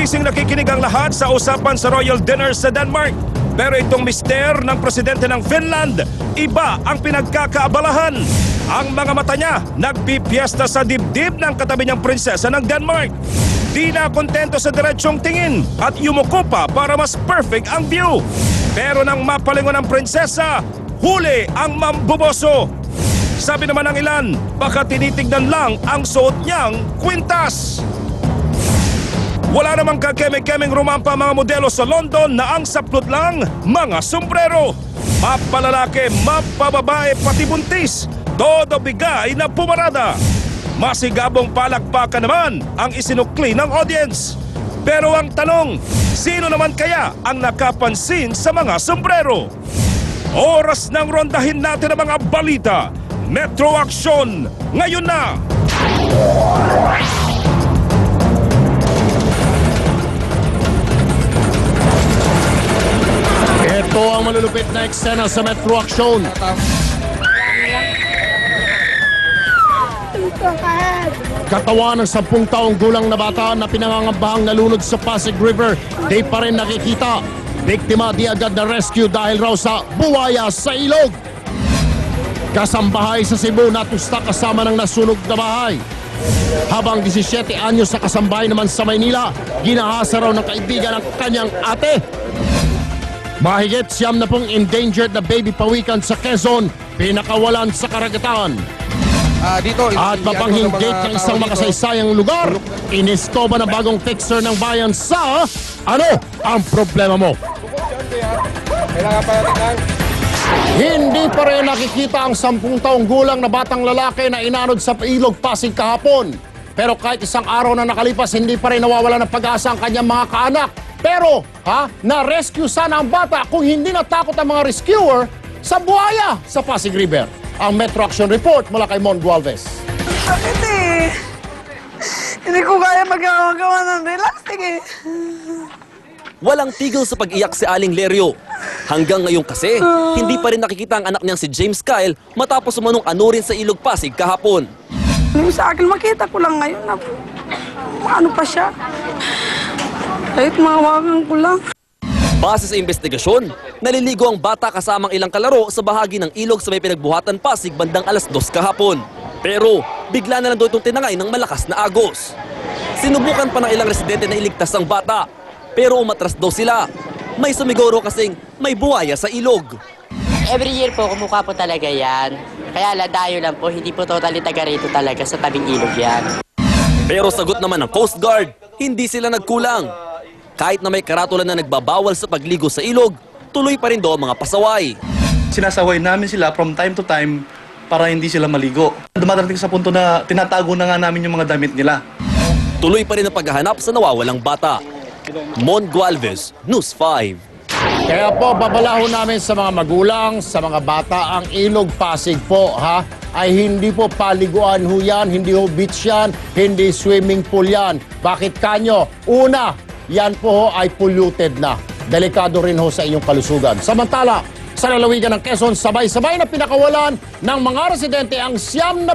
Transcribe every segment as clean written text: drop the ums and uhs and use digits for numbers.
Ising nakikinig ang lahat sa usapan sa royal dinner sa Denmark. Pero itong mister ng presidente ng Finland, iba ang pinagkakaabalahan. Ang mga mata niya nagpipiesta sa dibdib ng katabi niyang prinsesa ng Denmark. Di na kontento sa diretsong tingin at yumuko pa para mas perfect ang view. Pero nang mapalingon ang prinsesa, huli ang mambuboso. Sabi naman ng ilan, baka tinitignan lang ang suot niyang kwintas. Wala namang kakeme-kemeng rumampa mga modelo sa London na ang saplot lang mga sombrero. Mapalalaki, mapababae, pati buntis, todo bigay na pumarada. Masigabong palakpakan naman ang isinukli ng audience. Pero ang tanong, sino naman kaya ang nakapansin sa mga sombrero? Oras nang rondahin natin ang mga balita. Metro Action, ngayon na! Ito ang malulupit na eksena sa Metro Action. Katawan ng 10 taong gulang na bata na pinangangambahang nalunod sa Pasig River, di pa rin nakikita. Biktima di agad na rescue dahil raw sa buwaya sa ilog. Kasambahay sa Cebu natusta kasama ng nasunog na bahay. Habang 17 anyos sa kasambahay naman sa Maynila, ginahasa raw ng kaibigan ng kanyang ate. Mahigit 70 endangered na baby pawikan sa Quezon, pinakawalan sa karagatan. At mapanghinggit ng isang makasaysayang lugar, inistoba ng bagong fixer ng bayan sa ano ang problema mo? Hindi pa rin nakikita ang 10 taong gulang na batang lalaki na inanod sa ilog Pasig kahapon. Pero kahit isang araw na nakalipas, hindi pa rin nawawala ng pag-asa ang kanyang mga kaanak. Pero, na-rescue sana ang bata kung hindi natakot ang mga rescuer sa buhaya sa Pasig River. Ang Metro Action Report mula kay Mon Gualvez. Bakit eh? Hindi ko kaya magawa ng relaxing eh. Walang tigil sa pag-iyak si Aling Lerio. Hanggang ngayon kasi, hindi pa rin nakikita ang anak niyang si James Kyle matapos umanong anurin sa ilog Pasig kahapon. Sa akin, makita ko lang ngayon na ano pa siya. Kahit mahawakan ko lang. Base sa investigasyon, naliligo ang bata kasamang ilang kalaro sa bahagi ng ilog sa may pinagbuhatan Pasig bandang 2:00 kahapon. Pero bigla na lang daw itong tinangay ng malakas na agos. Sinubukan pa ng ilang residente na iligtas ang bata, pero umatras daw sila. May sumiguro kasing may buwaya sa ilog. Every year po, kumukha po talaga yan. Kaya ladayo lang po, hindi po totally taga rito talaga sa tabing ilog yan. Pero sagot naman ng Coast Guard, hindi sila nagkulang. Kahit na may karatulan na nagbabawal sa pagligo sa ilog, tuloy pa rin daw ang mga pasaway. Sinasaway namin sila from time to time para hindi sila maligo. Dumadating sa punto na tinatago na nga namin yung mga damit nila. Tuloy pa rin ang paghahanap sa nawawalang bata. Mon Gualvez, News 5. Kaya po, babalahon namin sa mga magulang, sa mga bata, ang ilog Pasig po, ay hindi po paliguan ho yan, hindi ho beach yan, hindi swimming pool yan. Bakit kanyo? Una, yan po ho ay polluted na. Delikado rin ho sa inyong kalusugan. Samantala, sa lalawigan ng Quezon, sabay-sabay na pinakawalan ng mga residente ang 92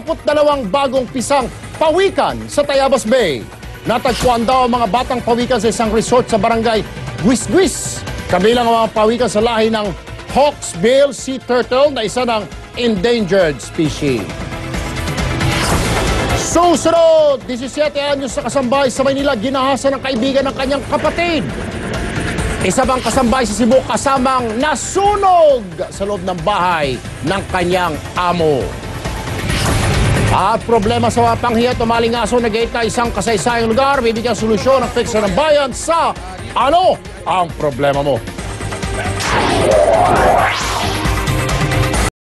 bagong pisang pawikan sa Tayabas Bay. Natagpuan daw ang mga batang pawikan sa isang resort sa barangay Guisguis. Kabilang ang mga pawikan sa lahi ng Hawksbill Sea Turtle na isa ng endangered species. Susunod, 17 anyos sa kasambahay sa Maynila, ginahasa ng kaibigan ng kanyang kapatid. Isa bang kasambahay sa Cebu kasamang nasunog sa loob ng bahay ng kanyang amo. At problema sa mapanghiya, tumaling aso, nag-gate na isang kasaysayang lugar, bibigyan solusyon ng fixer ng bayan sa ano ang problema mo.